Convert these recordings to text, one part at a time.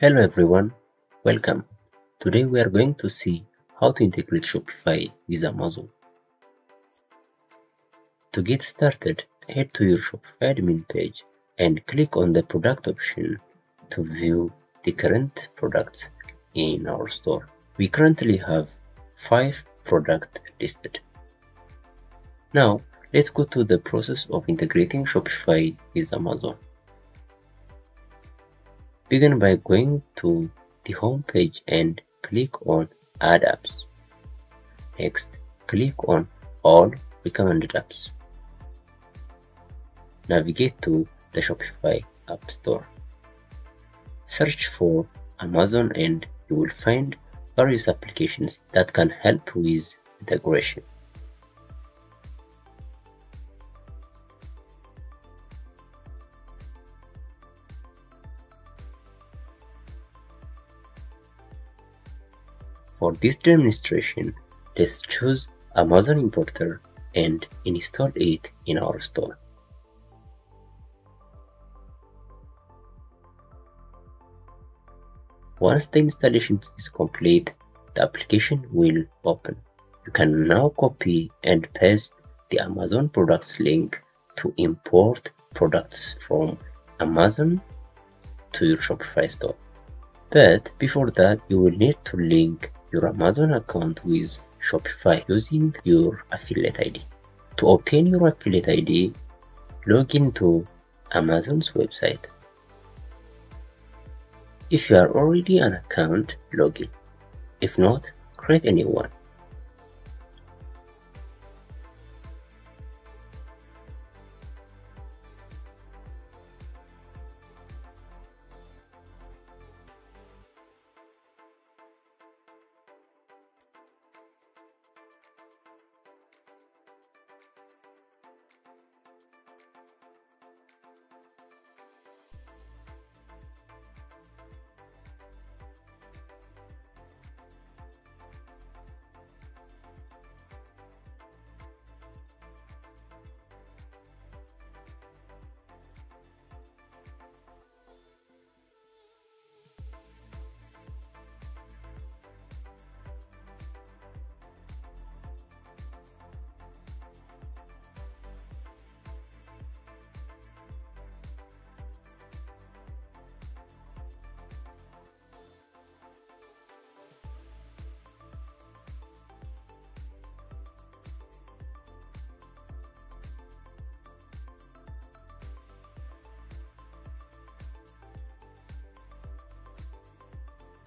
Hello everyone, welcome. Today we are going to see how to integrate Shopify with Amazon. To get started, head to your Shopify admin page and click on the product option to view the current products in our store. We currently have 5 products listed. Now, let's go to the process of integrating Shopify with Amazon. Begin by going to the home page and click on Add Apps. Next, click on All Recommended Apps. Navigate to the Shopify App Store. Search for Amazon and you will find various applications that can help with integration. For this demonstration, let's choose Amazon Importer and install it in our store. Once the installation is complete, the application will open. You can now copy and paste the Amazon products link to import products from Amazon to your Shopify store. But before that, you will need to link your Amazon account with Shopify using your affiliate ID. To obtain your affiliate ID, log into Amazon's website. If you are already an account, log in. If not, create a new one.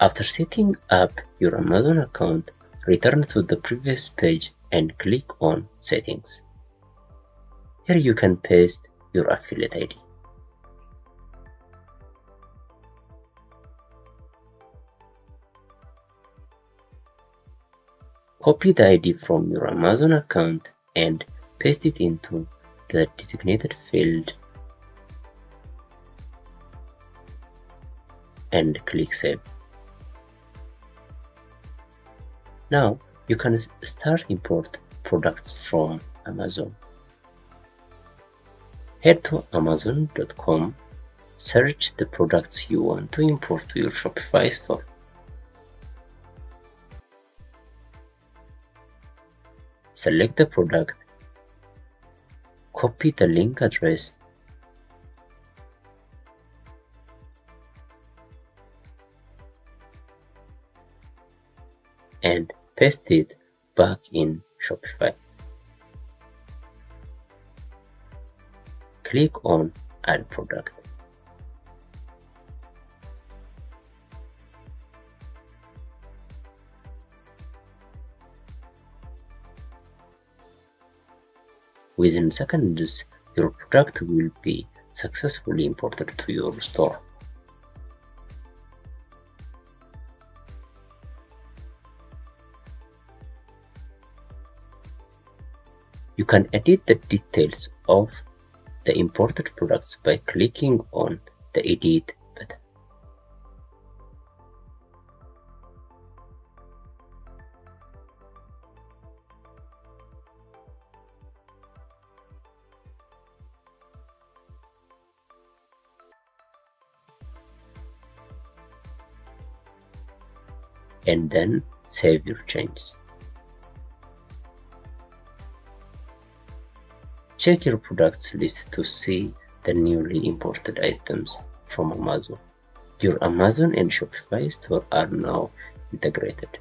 After setting up your Amazon account, return to the previous page and click on Settings. Here you can paste your affiliate ID. Copy the ID from your Amazon account and paste it into the designated field and click Save. Now you can start import products from Amazon. Head to amazon.com, search the products you want to import to your Shopify store. Select the product, copy the link address, and paste it back in Shopify. Click on Add Product. Within seconds, your product will be successfully imported to your store. You can edit the details of the imported products by clicking on the Edit button. and then save your changes. Check your products list to see the newly imported items from Amazon. Your Amazon and Shopify store are now integrated.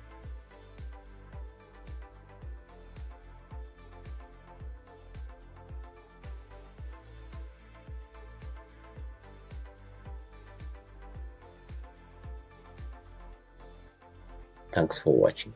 Thanks for watching.